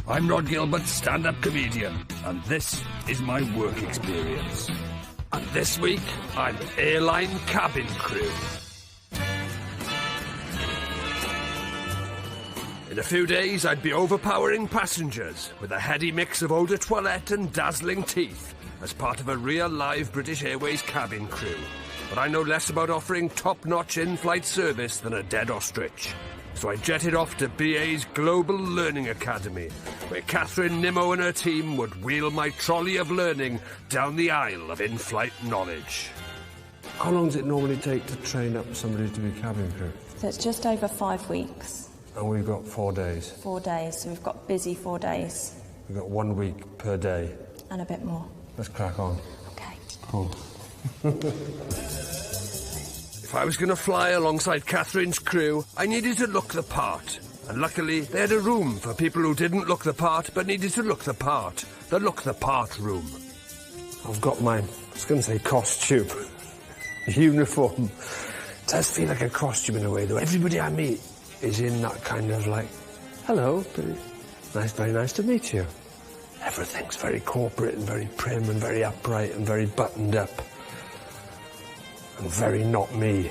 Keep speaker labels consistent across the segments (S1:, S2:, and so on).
S1: I'm Rod Gilbert, stand-up comedian, and this is my work experience. And this week, I'm airline cabin crew. In a few days, I'd be overpowering passengers with a heady mix of eau de toilette and dazzling teeth as part of a real live British Airways cabin crew. But I know less about offering top-notch in-flight service than a dead ostrich. So I jetted off to BA's Global Learning Academy, where Catherine Nimmo and her team would wheel my trolley of learning down the aisle of in-flight knowledge.
S2: How long does it normally take to train up somebody to be cabin crew?
S3: So it's just over 5 weeks.
S2: And we've got 4 days.
S3: 4 days, so we've got busy 4 days.
S2: We've got 1 week per day.
S3: And a bit more.
S2: Let's crack on.
S3: Okay.
S2: Cool.
S1: If I was going to fly alongside Catherine's crew, I needed to look the part. And luckily, they had a room for people who didn't look the part, but needed to look the part. The look the part room.
S2: I've got my, I was going to say costume, uniform. It does feel like a costume in a way, though. Everybody I meet is in that kind of like, hello, nice, very nice to meet you. Everything's very corporate and very prim and very upright and very buttoned up. And very not me.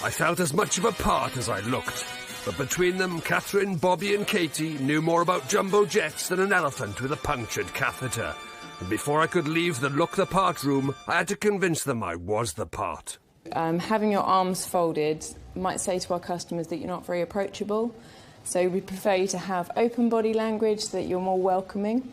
S1: I felt as much of a part as I looked. But between them, Catherine, Bobby and Katie knew more about jumbo jets than an elephant with a punctured catheter. And before I could leave the look the part room, I had to convince them I was the part.
S4: Having your arms folded might say to our customers that you're not very approachable. So we prefer you to have open body language so that you're more welcoming.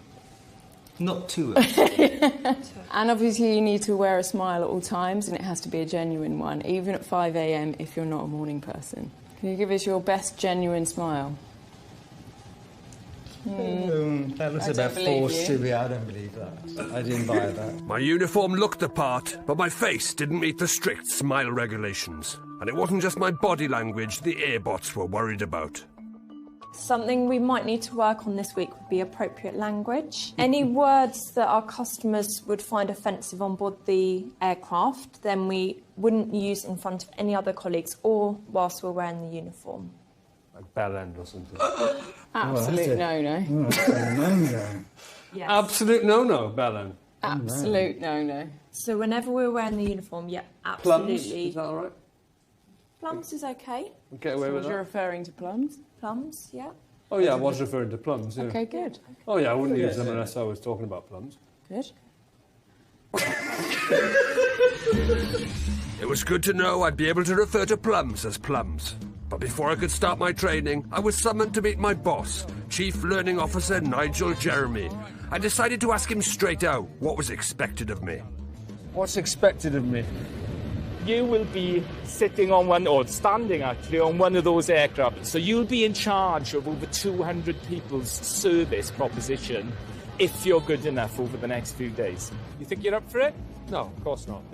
S5: Not too
S4: And obviously you need to wear a smile at all times, and it has to be a genuine one, even at 5 a.m. if you're not a morning person. Can you give us your best genuine smile?
S5: That was a bit forced to be. I don't believe that. I didn't buy that.
S1: My uniform looked the part, but my face didn't meet the strict smile regulations. And it wasn't just my body language the airbots were worried about.
S3: Something we might need to work on this week would be appropriate language. Any words that our customers would find offensive on board the aircraft, then we wouldn't use in front of any other colleagues or whilst we're wearing the uniform.
S2: Like bell end or something.
S4: Absolute no-no.
S5: No.
S3: Yes.
S2: Absolute no-no, bell end.
S4: Absolute no-no.
S3: So whenever we're wearing the uniform, yeah, absolutely.
S2: Plums, is that all right?
S3: Plums is okay.
S2: Get away with
S4: You're
S2: that?
S4: referring to plums?
S3: Plums, yeah.
S2: Oh yeah, I was referring to plums, yeah.
S4: Okay, good.
S2: Oh yeah, I wouldn't use them unless I was talking about plums.
S4: Good.
S1: It was good to know I'd be able to refer to plums as plums. But before I could start my training, I was summoned to meet my boss, Chief Learning Officer Nigel Jeremy. I decided to ask him straight out what was expected of me.
S2: What's expected of me?
S6: You will be sitting on one, or standing actually, on one of those aircraft. So you'll be in charge of over 200 people's service proposition if you're good enough over the next few days. You think you're up for it?
S2: No, of course not.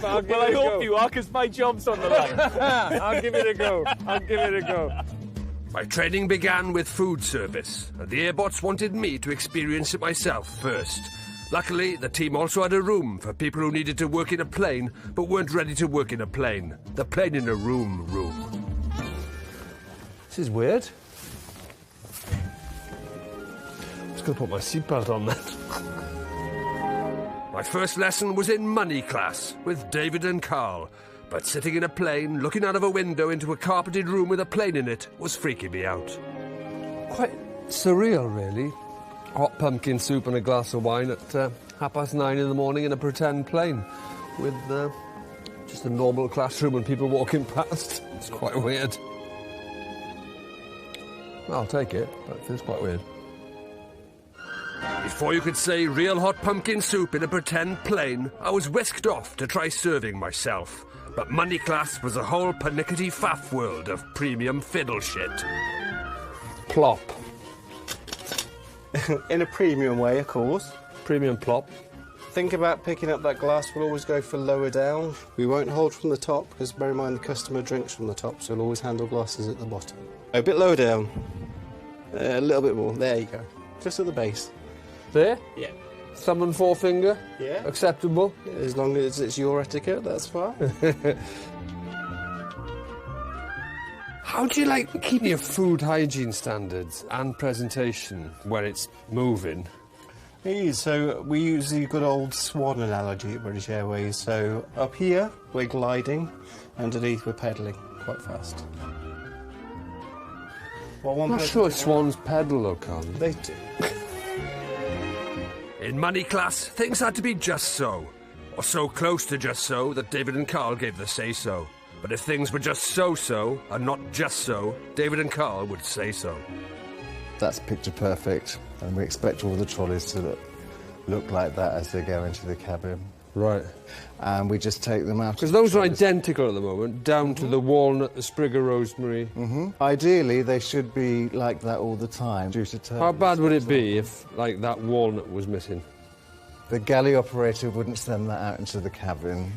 S6: Well, I hope you are, because my job's on the line.
S2: I'll give it a go. I'll give it a go.
S1: My training began with food service, and the airbots wanted me to experience it myself first. Luckily, the team also had a room for people who needed to work in a plane, but weren't ready to work in a plane. The plane in a room.
S2: This is weird. I'm just going to put my seatbelt on then.
S1: My first lesson was in money class with David and Carl, but sitting in a plane, looking out of a window into a carpeted room with a plane in it, was freaking me out.
S2: Quite surreal, really. Hot pumpkin soup and a glass of wine at 9:30 in the morning in a pretend plane with just a normal classroom and people walking past. It's quite weird. I'll take it, but it feels quite weird.
S1: Before you could say real hot pumpkin soup in a pretend plane, I was whisked off to try serving myself. But money class was a whole pernickety faff world of premium fiddle shit.
S2: Plop.
S7: In a premium way, of course.
S2: Premium plop.
S7: Think about picking up that glass. We'll always go for lower down. We won't hold from the top, because bear in mind the customer drinks from the top, so we'll always handle glasses at the bottom. A bit lower down. A little bit more. There you go. Just at the base.
S2: There?
S7: Yeah.
S2: Thumb and forefinger?
S7: Yeah.
S2: Acceptable?
S7: As long as it's your etiquette, that's fine.
S2: How do you like keep your food hygiene standards and presentation when it's moving?
S7: So we use the good old swan analogy at British Airways. So up here, we're gliding. Underneath, we're pedalling quite fast. Well,
S2: I'm not sure swans pedal though, Carl.
S7: They do.
S1: In money class, things had to be just so. Or so close to just so that David and Carl gave the say-so. But if things were just so-so, and not just so, David and Carl would say so.
S8: That's picture perfect, and we expect all the trolleys to look like that as they go into the cabin.
S2: Right.
S8: And we just take them out.
S2: Because those are identical at the moment, down to the walnut, the sprig of rosemary.
S8: Ideally, they should be like that all the time, due to turbulence.
S2: How bad would it be if, like, that walnut was missing?
S8: The galley operator wouldn't send that out into the cabin.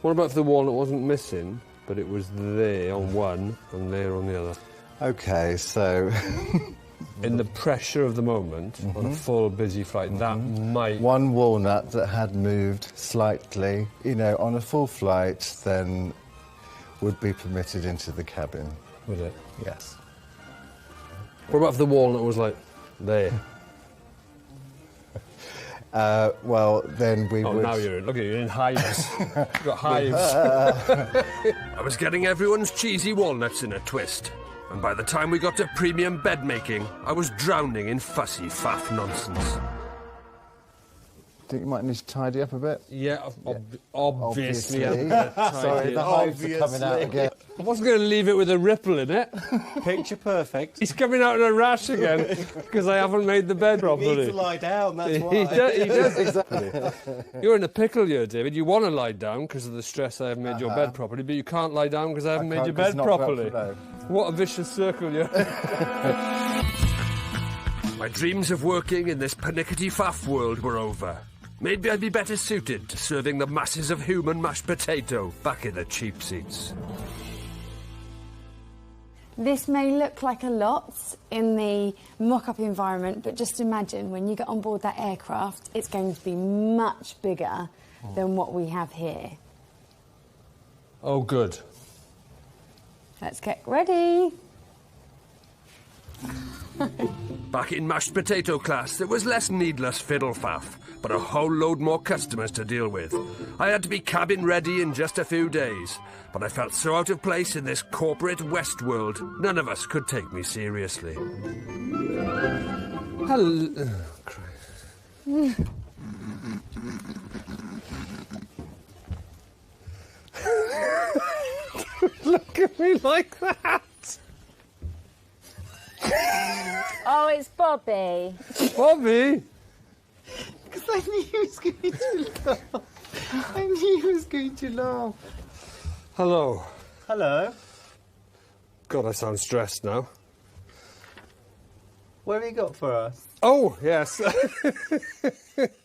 S2: What about if the walnut wasn't missing, but it was there on one and there on the other?
S8: OK, so...
S2: In the pressure of the moment, on a full busy flight, that might...
S8: One walnut that had moved slightly, you know, on a full flight, then would be permitted into the cabin.
S2: Would it?
S8: Yes.
S2: What about if the walnut was, like, there?
S8: Well, then we would...
S2: Oh, now you're in. Look at you, you're in hives. You've got hives.
S1: I was getting everyone's cheesy walnuts in a twist. And by the time we got to premium bed making, I was drowning in fussy faff nonsense.
S8: Think you might need to tidy up a bit?
S2: Yeah, obviously.
S8: Sorry, the hives are coming out again.
S2: I wasn't going to leave it with a ripple in it.
S7: Picture perfect.
S2: He's coming out in a rash again because I haven't made the bed properly.
S7: You need to lie down, that's why.
S2: He does, exactly. You're in a pickle here, David. You want to lie down because of the stress I haven't made your bed properly, but you can't lie down because I haven't made your bed properly. What a vicious circle you're in.
S1: My dreams of working in this pernickety faff world were over. Maybe I'd be better suited to serving the masses of human mashed potato back in the cheap seats.
S9: This may look like a lot in the mock-up environment, but just imagine when you get on board that aircraft, it's going to be much bigger than what we have here.
S2: Oh, good.
S9: Let's get ready.
S1: Back in mashed potato class, there was less needless fiddle faff, but a whole load more customers to deal with. I had to be cabin ready in just a few days, but I felt so out of place in this corporate West world, none of us could take me seriously.
S2: Hello. Oh, Christ. Look at me like that.
S9: Oh, it's Bobby.
S2: Bobby?
S5: Because I knew he was going to laugh. I knew he was going to laugh.
S2: Hello.
S5: Hello.
S2: God, I sound stressed now.
S5: What have you got for us?
S2: Oh, yes.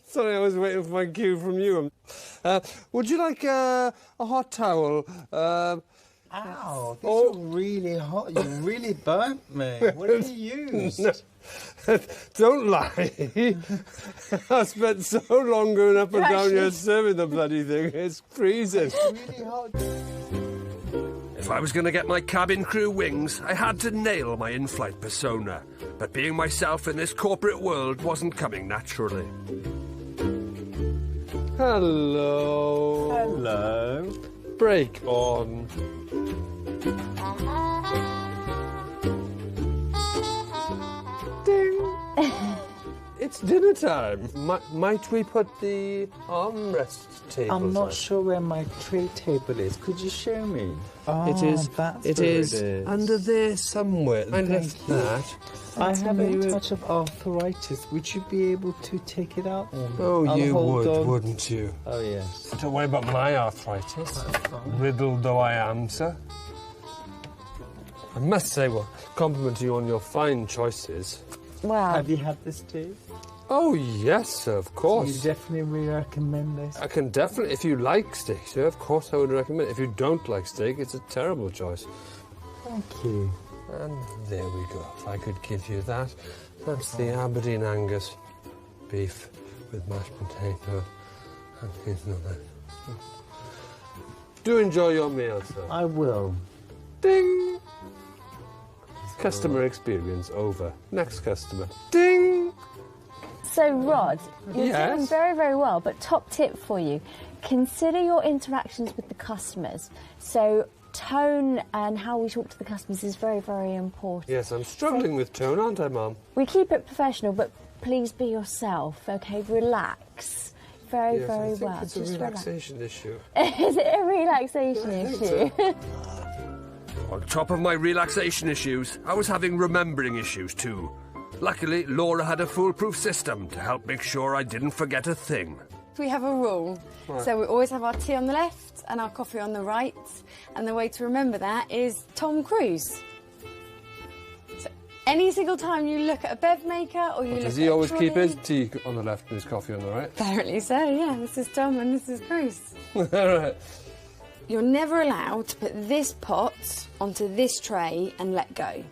S2: Sorry, I was waiting for my cue from you. Would you like a hot towel?
S5: Ow, this is really hot. You really burnt me. What have you used?
S2: No. Don't lie. I spent so long going up and down here serving the bloody thing. It's freezing.
S5: It's really hot.
S1: If I was going to get my cabin crew wings, I had to nail my in-flight persona. But being myself in this corporate world wasn't coming naturally.
S2: Hello.
S5: Hello.
S2: Break on. Ding. It's dinner time. Might we put the armrest table?
S5: I'm not sure where my tray table is. Could you show me? Oh,
S2: it is.
S5: That's
S2: it
S5: where
S2: is
S5: it is
S2: under there somewhere. I left that.
S5: I have a touch of arthritis. Would you be able to take it out?
S2: Oh,
S5: I'll
S2: you
S5: hold
S2: would,
S5: on.
S2: wouldn't you?
S5: Oh, yes.
S2: Don't worry about my arthritis. Riddled though I am, sir. I must say, well, compliment you on your fine choices.
S9: Wow.
S5: Have you had this tea?
S2: Oh, yes, sir, of course.
S5: You definitely recommend this?
S2: I can definitely, if you like steak, sir, of course I would recommend it. If you don't like steak, it's a terrible choice.
S5: Thank you.
S2: And there we go. If I could give you that. That's the Aberdeen Angus beef with mashed potato. And here's another. Do enjoy your meal, sir.
S5: I will.
S2: Ding! Customer experience over. Next customer. Ding!
S10: So, Rod, you're
S2: Yes?
S10: doing very, very well, but top tip for you, consider your interactions with the customers. So, tone and how we talk to the customers is very, very important.
S2: Yes, I'm struggling with tone, aren't I, Mum?
S10: We keep it professional, but please be yourself, OK? Relax. Very,
S2: Yes,
S10: very
S2: I think
S10: well.
S2: it's a
S10: Just
S2: relaxation issue.
S10: Is it a relaxation issue?
S1: On top of my relaxation issues, I was having remembering issues too. Luckily, Laura had a foolproof system to help make sure I didn't forget a thing.
S9: We have a rule.
S2: Right.
S9: So we always have our tea on the left and our coffee on the right. And the way to remember that is Tom Cruise. So any single time you look at a bev maker or you look
S2: Does
S9: at
S2: he
S9: a
S2: always keep
S9: trolley-
S2: his tea on the left and his coffee on the right?
S9: Apparently so, yeah. This is Tom and this is Cruise.
S2: Right.
S9: You're never allowed to put this pot onto this tray and let go.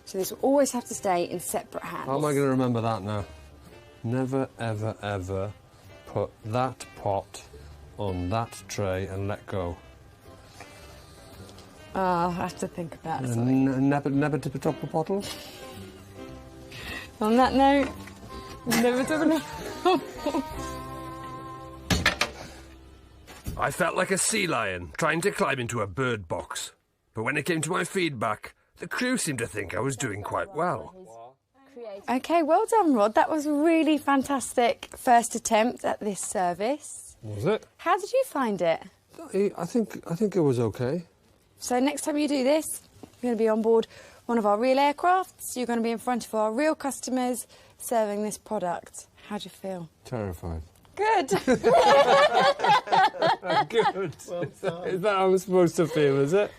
S9: So this will always have to stay in separate hands.
S2: How am I going to remember that now? Never, ever, ever put that pot on that tray and let go.
S9: Oh, I'll have to think about something.
S2: Never tip a top a bottle?
S9: On that note, never took a
S1: I felt like a sea lion trying to climb into a bird box. But when it came to my feedback, the crew seemed to think I was doing quite well.
S9: OK, well done, Rod. That was a really fantastic first attempt at this service.
S2: Was it?
S9: How did you find it?
S2: I think it was okay.
S9: So next time you do this, you're going to be on board one of our real aircrafts. You're going to be in front of our real customers serving this product. How do you feel?
S2: Terrified.
S9: Good.
S2: Good. Is that how I'm supposed to feel, is it?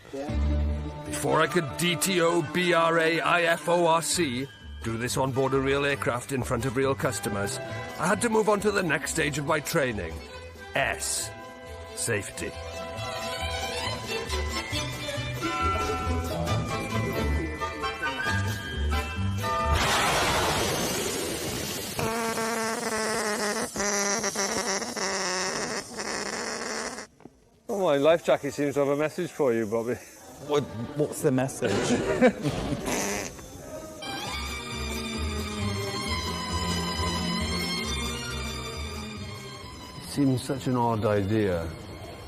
S1: Before I could DTO-BRAIFORC, do this on board a real aircraft in front of real customers, I had to move on to the next stage of my training. S. Safety.
S2: Oh, my life jacket seems to have a message for you, Bobby.
S5: What's the message?
S2: It seems such an odd idea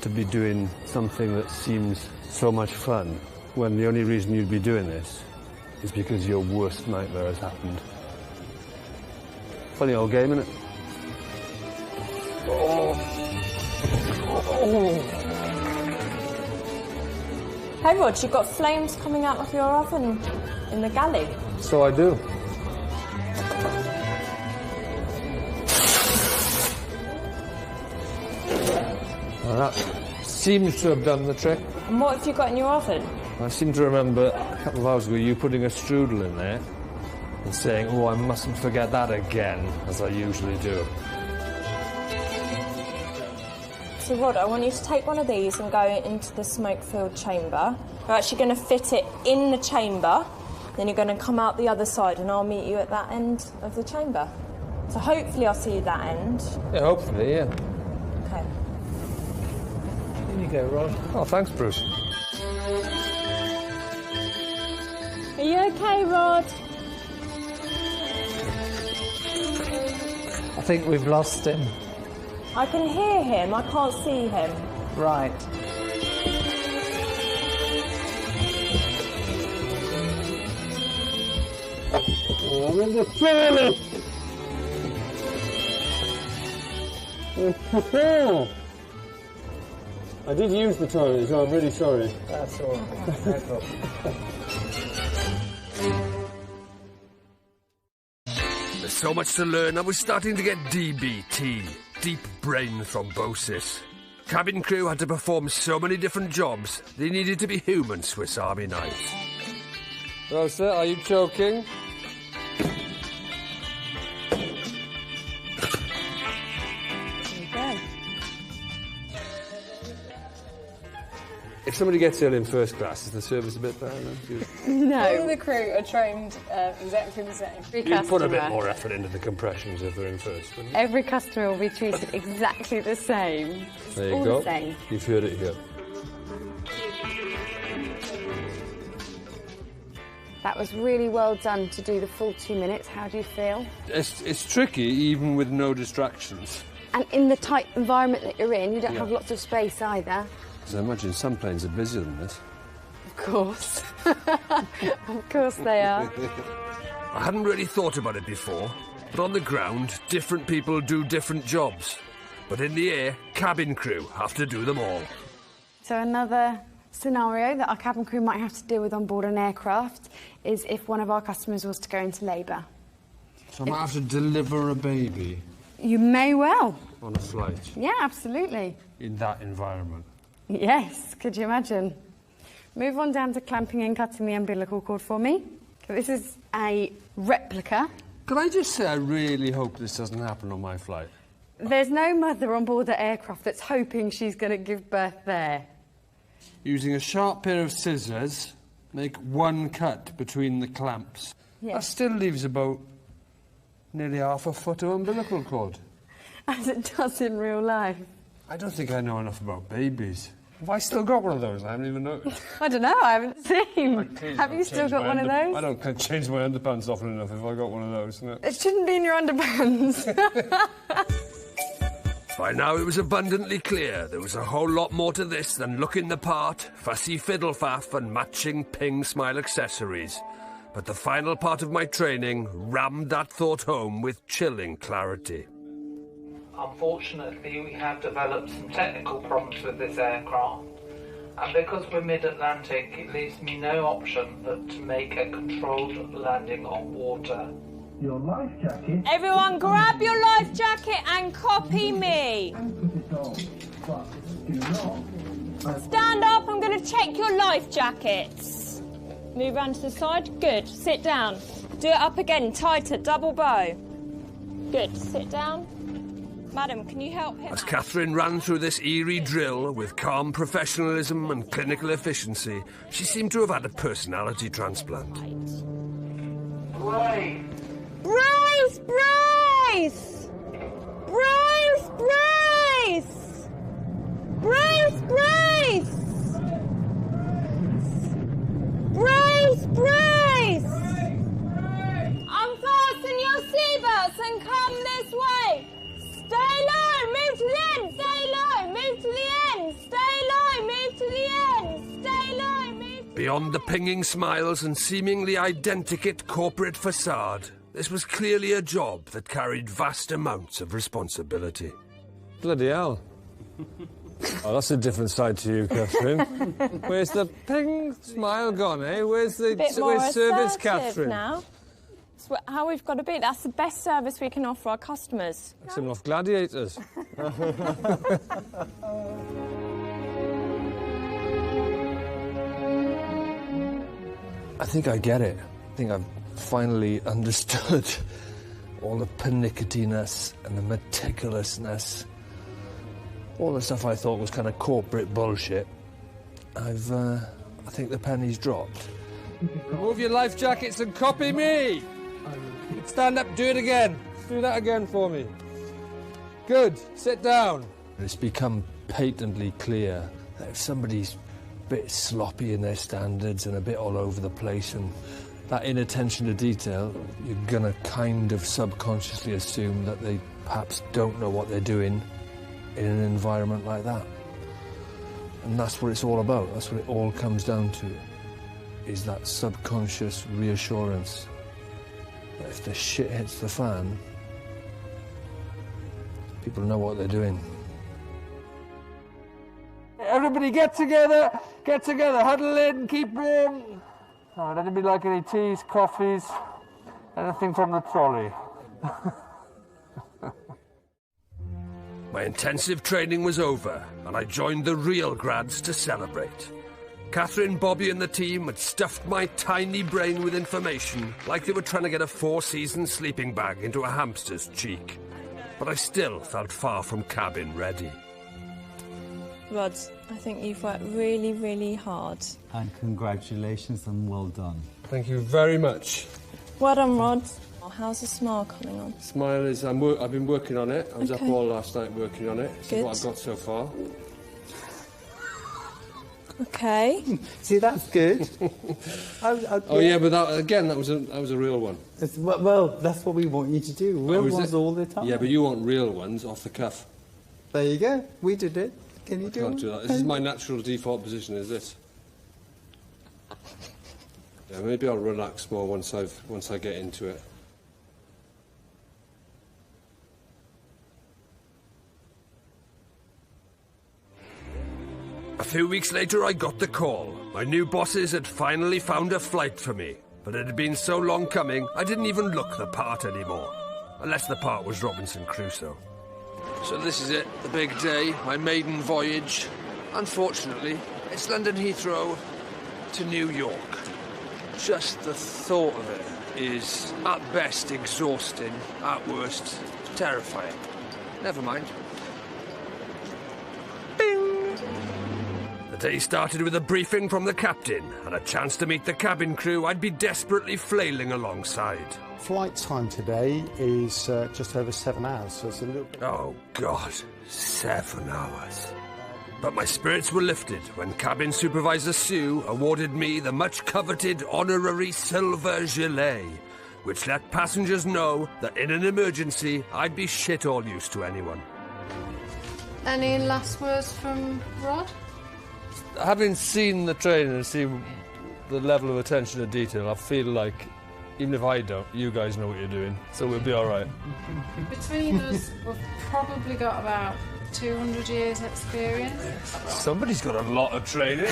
S2: to be doing something that seems so much fun when the only reason you'd be doing this is because your worst nightmare has happened. Funny old game, isn't it?
S3: Hey Rod, you've got flames coming out of your oven in the galley.
S2: So I do. Well, that seems to have done the trick.
S3: And what have you got in your oven?
S2: I seem to remember a couple of hours ago you putting a strudel in there and saying, oh, I mustn't forget that again, as I usually do.
S3: So Rod, I want you to take one of these and go into the smoke-filled chamber. You're actually going to fit it in the chamber, then you're going to come out the other side and I'll meet you at that end of the chamber. So hopefully I'll see you at that end.
S2: Yeah, hopefully, yeah.
S3: Okay.
S5: Here you go, Rod.
S2: Oh, thanks, Bruce.
S3: Are you okay, Rod?
S5: I think we've lost him.
S3: I can hear him, I can't see him.
S5: Right.
S2: I'm in the toilet! I did use the toilet, so I'm really sorry.
S5: That's all right. No problem.
S1: There's so much to learn, I was starting to get DBT, deep brain thrombosis. Cabin crew had to perform so many different jobs, they needed to be human Swiss Army knives.
S2: Rosa, are you choking? If somebody gets ill in first class, is the service a bit better?
S4: No. All the crew are trained exactly the same.
S2: You'd put a bit more effort into the compressions if they're in first, wouldn't you?
S9: Every customer will be treated exactly the same.
S2: There you
S9: all
S2: go.
S9: the same.
S2: You've heard it here.
S9: That was really well done to do the full 2 minutes. How do you feel?
S2: It's tricky, even with no distractions.
S9: And in the tight environment that you're in, you don't have lots of space either.
S2: Because I imagine some planes are busier than this.
S9: Of course. Of course they are.
S1: I hadn't really thought about it before, but on the ground, different people do different jobs. But in the air, cabin crew have to do them all.
S9: So another scenario that our cabin crew might have to deal with on board an aircraft is if one of our customers was to go into labour.
S2: So I might have to deliver a baby
S9: You may well.
S2: on a flight
S9: Yeah, absolutely.
S2: in that environment.
S9: Yes, could you imagine? Move on down to clamping and cutting the umbilical cord for me. So this is a replica.
S2: Can I just say I really hope this doesn't happen on my flight?
S9: There's no mother on board the aircraft that's hoping she's going to give birth there.
S2: Using a sharp pair of scissors, make one cut between the clamps.
S9: Yes.
S2: That still leaves about nearly half a foot of umbilical cord.
S9: As it does in real life.
S2: I don't think I know enough about babies. Have I still got one of those? I haven't even noticed.
S9: I don't know, I haven't seen. Have you still got one of those?
S2: I don't change my underpants often enough if I got one of those. No.
S9: It shouldn't be in your underpants.
S1: By now it was abundantly clear there was a whole lot more to this than looking the part, fussy fiddle faff and matching ping smile accessories. But the final part of my training rammed that thought home with chilling clarity.
S11: Unfortunately, we have developed some technical problems with this aircraft, and because we're mid-Atlantic, it leaves me no option but to make a controlled landing on water.
S12: Your life jacket.
S3: Everyone grab your life jacket and copy me. Stand up, I'm going to check your life jackets. Move round to the side. Good. Sit down. Do it up again, tighter, double bow. Good. Sit down. Madam, can you help him
S1: As
S3: out?
S1: Catherine ran through this eerie drill with calm professionalism and clinical efficiency, she seemed to have had a personality transplant.
S11: Right.
S3: Brace! Brace! Brace! Brace! Brace! Brace! Brace! Brace! Unfasten your seatbelts and come this way! Stay low! Move to the end! Stay low! Move to the end! Stay low! Move to the end! Stay low! Move...
S1: Beyond the pinging smiles and seemingly identikit corporate facade, this was clearly a job that carried vast amounts of responsibility.
S2: Bloody hell. Oh, that's a different side to you, Catherine. Where's the ping smile gone, eh? Where's the
S3: Bit more
S2: where's service,
S3: assertive
S2: Catherine?
S3: now. That's how we've got to be. That's the best service we can offer our customers.
S2: Like some off gladiators. I think I get it. I think I've finally understood all the pernicketyness and the meticulousness, all the stuff I thought was kind of corporate bullshit. I think the penny's dropped. Remove your life jackets and copy me! Stand up, do it again. Do that again for me. Good, sit down. It's become patently clear that if somebody's a bit sloppy in their standards and a bit all over the place and that inattention to detail, you're going to kind of subconsciously assume that they perhaps don't know what they're doing in an environment like that. And that's what it's all about. That's what it all comes down to, is that subconscious reassurance that if the shit hits the fan, people know what they're doing. Everybody get together, huddle in, keep warm. Oh, anybody like any teas, coffees, anything from the trolley?
S1: My intensive training was over, and I joined the real grads to celebrate. Catherine, Bobby and the team had stuffed my tiny brain with information like they were trying to get a 4-season sleeping bag into a hamster's cheek. But I still felt far from cabin ready.
S3: Rod, I think you've worked really, really hard.
S5: And congratulations and well done.
S2: Thank you very much.
S3: Well done, Rod. How's the smile coming on?
S2: Smile is, I've been working on it. I was up all last night working on it. This
S3: Good.
S2: is what I've got so far.
S3: Okay.
S5: See, that's good.
S2: Oh yeah, but that was a real one.
S5: Well, that's what we want you to do. Real ones all the time.
S2: Yeah, but you want real ones off the cuff.
S5: There you go. We did it. Can you do it?
S2: Can't do that. This is my natural default position. Is this? Yeah, maybe I'll relax more once I get into it.
S1: A few weeks later, I got the call. My new bosses had finally found a flight for me, but it had been so long coming, I didn't even look the part anymore. Unless the part was Robinson Crusoe. So this is it, the big day, my maiden voyage. Unfortunately, it's London Heathrow to New York. Just the thought of it is, at best, exhausting, at worst, terrifying. Never mind. The day started with a briefing from the captain and a chance to meet the cabin crew I'd be desperately flailing alongside.
S13: Flight time today is just over 7 hours, so it's a little bit...
S1: Oh, God. 7 hours. But my spirits were lifted when cabin supervisor Sue awarded me the much-coveted honorary silver gilet, which let passengers know that in an emergency, I'd be shit all use to anyone.
S14: Any last words from Rod?
S2: Having seen the training and seen the level of attention to detail, I feel like, even if I don't, you guys know what you're doing, so we'll be all right.
S14: Between us, we've probably got about 200 years experience.
S2: Somebody's got a lot of training.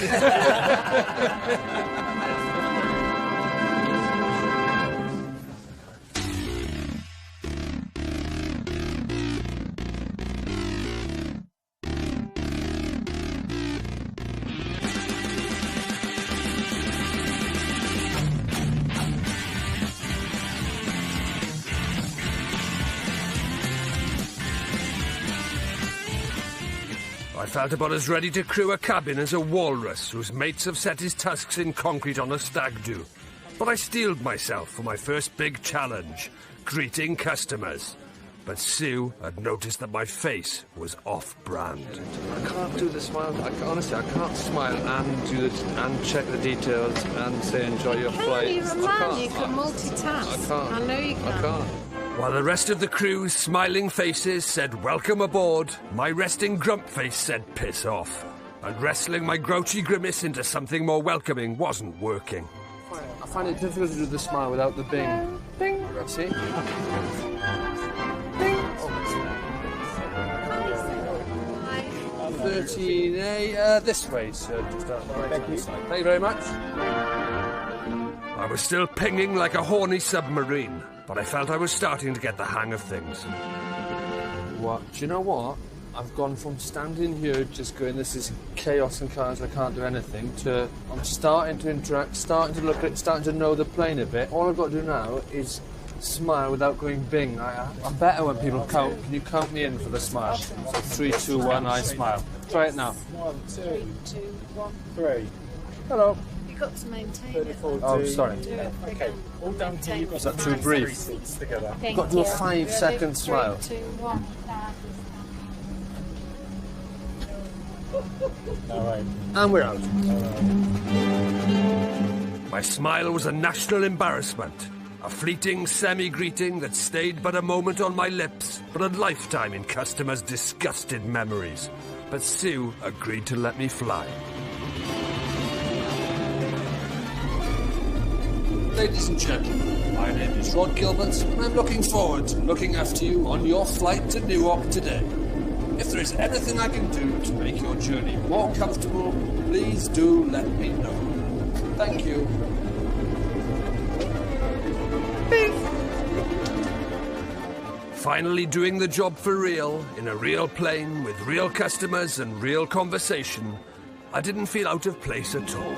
S1: I felt about as ready to crew a cabin as a walrus whose mates have set his tusks in concrete on a stag do. But I steeled myself for my first big challenge, greeting customers. But Sue had noticed that my face was off-brand.
S2: I can't do the smile. Honestly, I can't smile and do it and check the details and say enjoy your flight.
S14: You're a man, you can multitask.
S2: I can't.
S14: I know you can.
S2: I can't.
S1: While the rest of the crew's smiling faces said welcome aboard, my resting grump face said piss off. And wrestling my grouchy grimace into something more welcoming wasn't working.
S2: I find it difficult to do the smile without the bing. Bing. See? Bing. 13A, this way, sir. Just out the right. Thank you. Thank you very much.
S1: I was still pinging like a horny submarine, but I felt I was starting to get the hang of things.
S2: What? Do you know what? I've gone from standing here just going, this is chaos and cars, I can't do anything, to I'm starting to interact, starting to look at it, starting to know the plane a bit. All I've got to do now is smile without going bing. I'm better when people count. Can you count me in for the smile? So 3, 2, 1, I smile. Try it now.
S14: 1, 2, 1,
S2: 3. Hello.
S14: You've got to maintain it.
S2: Oh, sorry.
S14: Okay.
S13: All down to you.
S2: Is that too brief?
S13: Together.
S2: You've got to do a 5-second smile.
S14: 3, 2, 1.
S13: All right.
S2: And we're out.
S1: My smile was a national embarrassment. A fleeting semi-greeting that stayed but a moment on my lips, but a lifetime in customers' disgusted memories. But Sue agreed to let me fly.
S2: Ladies and gentlemen, my name is Rod Gilbert, and I'm looking forward to looking after you on your flight to Newark today. If there is anything I can do to make your journey more comfortable, please do let me know. Thank you.
S1: Finally doing the job for real, in a real plane, with real customers and real conversation, I didn't feel out of place at all.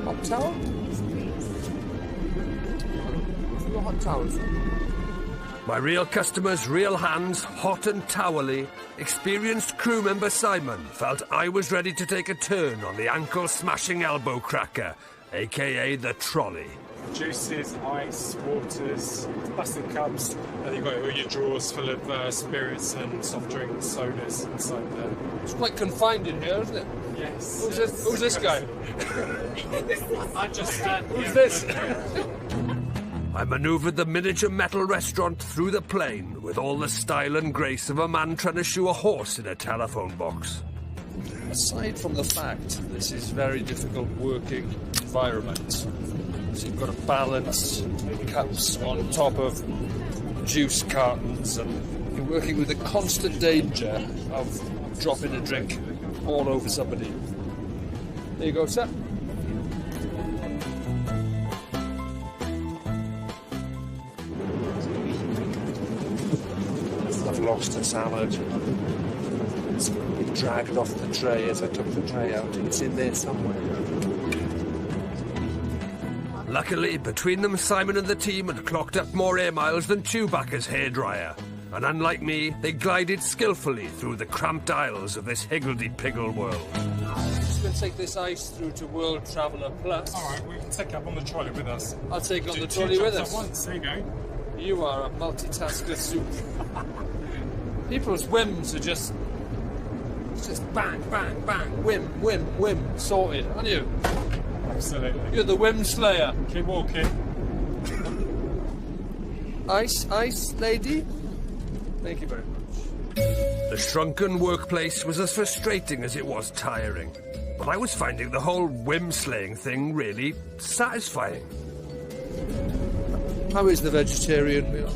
S2: Hot towel? Hot towels.
S1: My real customers' real hands, hot and towelly, experienced crew member Simon felt I was ready to take a turn on the ankle-smashing elbow cracker aka the trolley.
S15: Juices, ice, waters, plastic cups, and you've got all your drawers full of spirits and soft drinks, sodas inside there.
S2: It's quite confined in here, isn't it?
S15: Yes.
S2: Who's this guy?
S15: I just
S2: Who's this?
S1: I manoeuvred the miniature metal restaurant through the plane with all the style and grace of a man trying to shoe a horse in a telephone box.
S2: Aside from the fact this is a very difficult working environment, so you've got to balance cups on top of juice cartons, and you're working with the constant danger of dropping a drink all over somebody. There you go, sir. I've lost a salad. It's been dragged off the tray as I took the tray out. It's in there somewhere.
S1: Luckily, between them, Simon and the team had clocked up more air miles than Chewbacca's hairdryer. And unlike me, they glided skillfully through the cramped aisles of this higgledy-piggle world.
S2: Just going to take this ice through to World Traveller Plus.
S15: All right, we can take it up on the trolley with us.
S2: I'll take it on the
S15: Two
S2: trolley with
S15: jobs
S2: us.
S15: at once, there you go.
S2: You are a multitasker soup. People's whims are just bang, bang, bang, whim, sorted, aren't you?
S15: Absolutely.
S2: You're the whim slayer.
S15: Keep walking.
S2: Ice, lady. Thank you very much.
S1: The shrunken workplace was as frustrating as it was tiring, but I was finding the whole whim-slaying thing really satisfying.
S2: How is the vegetarian meal?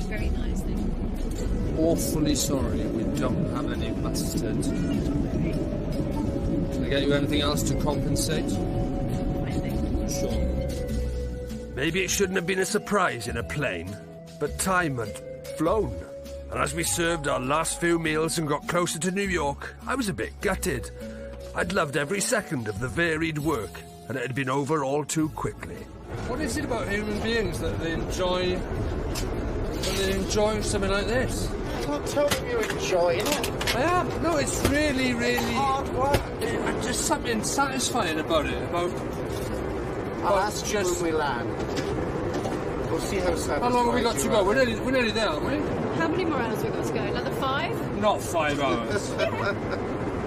S16: Very nice, thank you.
S2: Awfully sorry we don't have any mustard. Can I get you anything else to compensate? Sure.
S1: Maybe it shouldn't have been a surprise in a plane, but time had flown. And as we served our last few meals and got closer to New York, I was a bit gutted. I'd loved every second of the varied work, and it had been over all too quickly.
S2: What is it about human beings that they enjoy something like this?
S5: Don't tell me you're enjoying it.
S2: I am. No, it's really, really
S5: hard work.
S2: There's just something satisfying about it.
S5: I'll ask you when we land. We'll see how satisfied.
S2: How long have we got to go? We're nearly there, aren't we?
S16: How many more hours have we got to go? Another 5?
S2: Not 5 hours.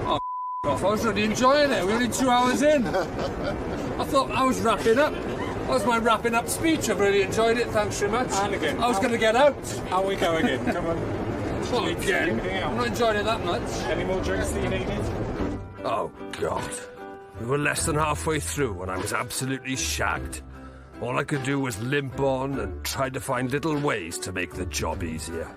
S2: Oh, off. I was really enjoying it. We're only 2 hours in. I thought I was wrapping up. That was my wrapping up speech. I've really enjoyed it. Thanks very much.
S15: And again.
S2: I was going to get out.
S15: How we go again? Come on.
S2: Not again. I'm not enjoying it that much.
S15: Any more drinks that you needed?
S1: Oh, God. We were less than halfway through when I was absolutely shagged. All I could do was limp on and try to find little ways to make the job easier.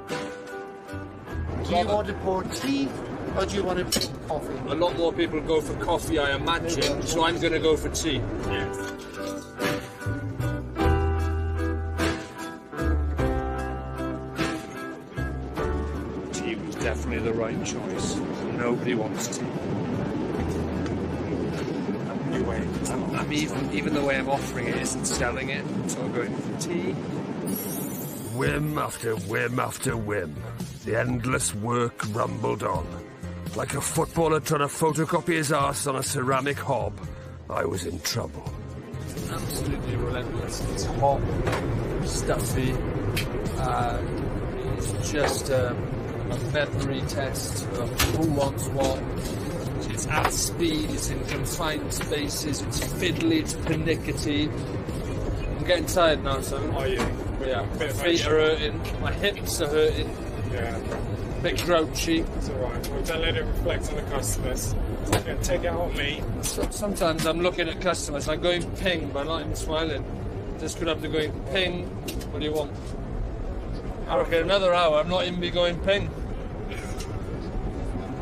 S5: Do you want to pour tea or do you want to pour coffee?
S2: A lot more people go for coffee, I imagine, so I'm going to go for tea.
S15: Yes.
S2: Tea was definitely the right choice. Nobody wants tea. I'm even the way I'm offering it isn't selling it, so I'm going for tea.
S1: Whim after whim after whim. The endless work rumbled on. Like a footballer trying to photocopy his arse on a ceramic hob, I was in trouble.
S2: Absolutely relentless. It's hot, stuffy. It's just a memory test of who wants what. It's at speed, it's in confined spaces, it's fiddly, it's pernickety. I'm getting tired now, so.
S15: Are you?
S2: Yeah, my feet are hurting, my hips are hurting.
S15: Yeah.
S2: A bit grouchy.
S15: It's alright, we don't let it reflect on the customers. Yeah, take it on me.
S2: Sometimes I'm looking at customers, I'm going ping, but I'm not even smiling. Just going up to going ping, what do you want? Okay, another hour, I'm not even be going ping.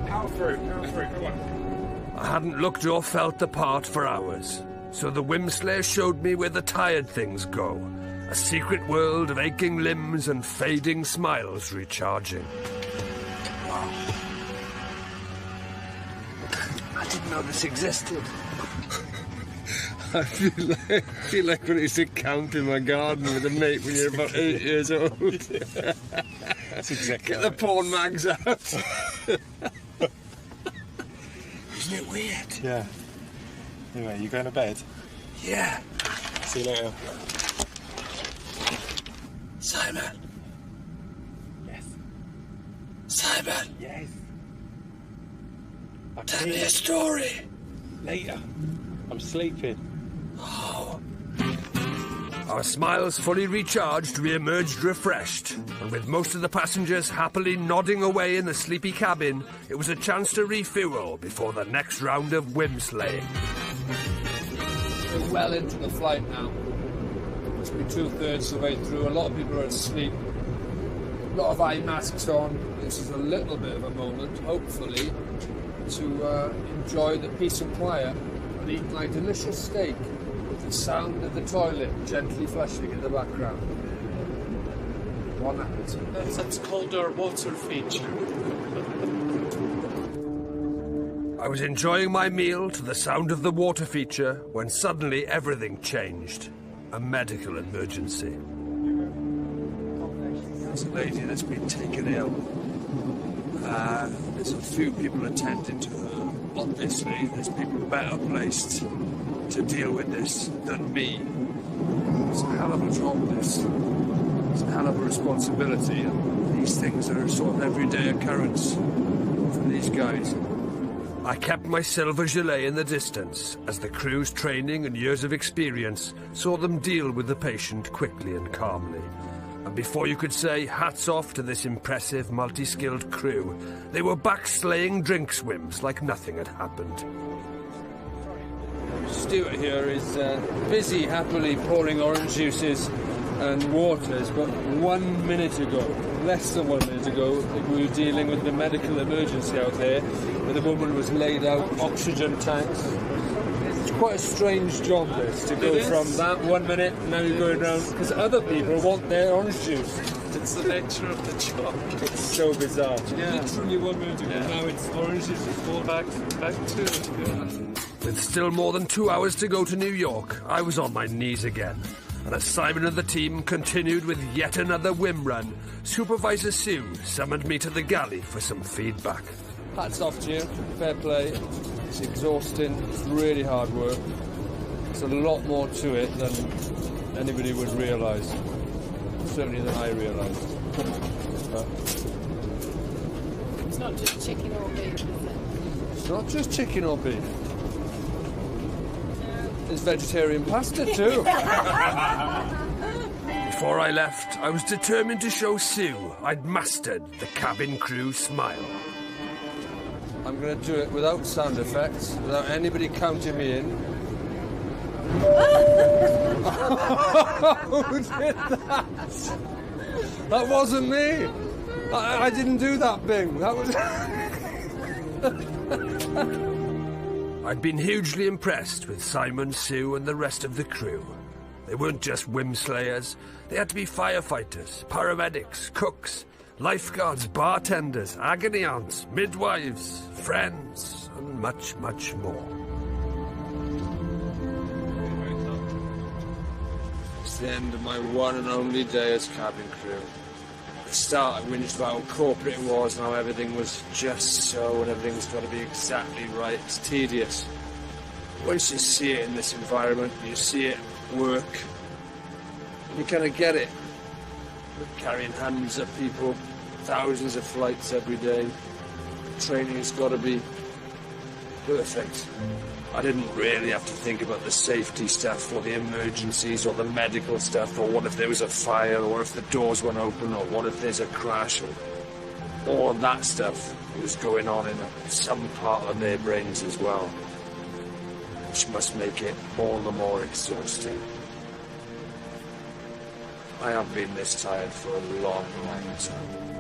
S15: Power through, come on.
S1: I hadn't looked or felt the part for hours, so the Whimslayer showed me where the tired things go. A secret world of aching limbs and fading smiles recharging.
S2: Wow. I didn't know this existed.
S17: I feel like when I used to camp in my garden with a mate when you're about 8 years old.
S15: That's exactly
S17: Get the porn mags out.
S2: Isn't it weird?
S15: Yeah. Anyway, you going to bed?
S2: Yeah.
S15: See you later.
S2: Simon.
S15: Yes.
S2: Simon.
S15: Yes.
S2: Tell me a story.
S15: Later. I'm sleeping.
S2: Oh.
S1: Our smiles fully recharged, we emerged refreshed, and with most of the passengers happily nodding away in the sleepy cabin, it was a chance to refuel before the next round of whim slaying.
S18: We're well into the flight now. Must be 2/3 the way through. A lot of people are asleep. A lot of eye masks on. This is a little bit of a moment, hopefully, to enjoy the peace and quiet and eat my delicious steak with the sound of the toilet gently flushing in the background. Bon appetit.
S15: That's called our water feature.
S1: I was enjoying my meal to the sound of the water feature when suddenly everything changed. A medical emergency.
S2: There's a lady that's been taken ill. There's a few people attending to her. Obviously, there's people better placed to deal with this than me. It's a hell of a job, this. It's a hell of a responsibility, and these things are a sort of everyday occurrence for these guys.
S1: I kept my silver gilet in the distance as the crew's training and years of experience saw them deal with the patient quickly and calmly. And before you could say hats off to this impressive, multi-skilled crew, they were back slaying drink swims like nothing had happened.
S18: Stuart here is busy happily pouring orange juices and waters, but 1 minute ago, less than 1 minute ago, we were dealing with the medical emergency out there, where the woman was laid out, oxygen tanks. It's quite a strange job, this, to go from that 1 minute, now you're going around, because other people want their orange juice.
S15: It's the nature of the job.
S18: It's so bizarre.
S15: Yeah.
S18: Literally 1 minute ago, now it's orange juice, it's all back to it. Yeah.
S1: With still more than 2 hours to go to New York, I was on my knees again. And as Simon and the team continued with yet another whim run, Supervisor Sue summoned me to the galley for some feedback.
S18: Hats off to you, fair play. It's exhausting, it's really hard work. There's a lot more to it than anybody would realise. Certainly than I realised.
S16: It's not just chicken or beef, is it?
S18: It's not just chicken or beef. There's vegetarian pasta too.
S1: Before I left, I was determined to show Sue I'd mastered the cabin crew smile.
S18: I'm going to do it without sound effects, without anybody counting me in. Who did that? That wasn't me. I didn't do that, Bing. That was...
S1: I'd been hugely impressed with Simon, Sue and the rest of the crew. They weren't just whim slayers. They had to be firefighters, paramedics, cooks, lifeguards, bartenders, agony aunts, midwives, friends, and much, much more.
S18: It's the end of my one and only day as cabin crew. At the start, I whinged about how corporate it was and how everything was just so and everything's got to be exactly right. It's tedious. Once you see it in this environment, you see it work, you kind of get it. We're carrying hundreds of people, thousands of flights every day. Training has got to be perfect. I didn't really have to think about the safety stuff or the emergencies or the medical stuff or what if there was a fire or if the doors weren't open or what if there's a crash or all of that stuff was going on in some part of their brains as well, which must make it all the more exhausting. I haven't been this tired for a long, long time.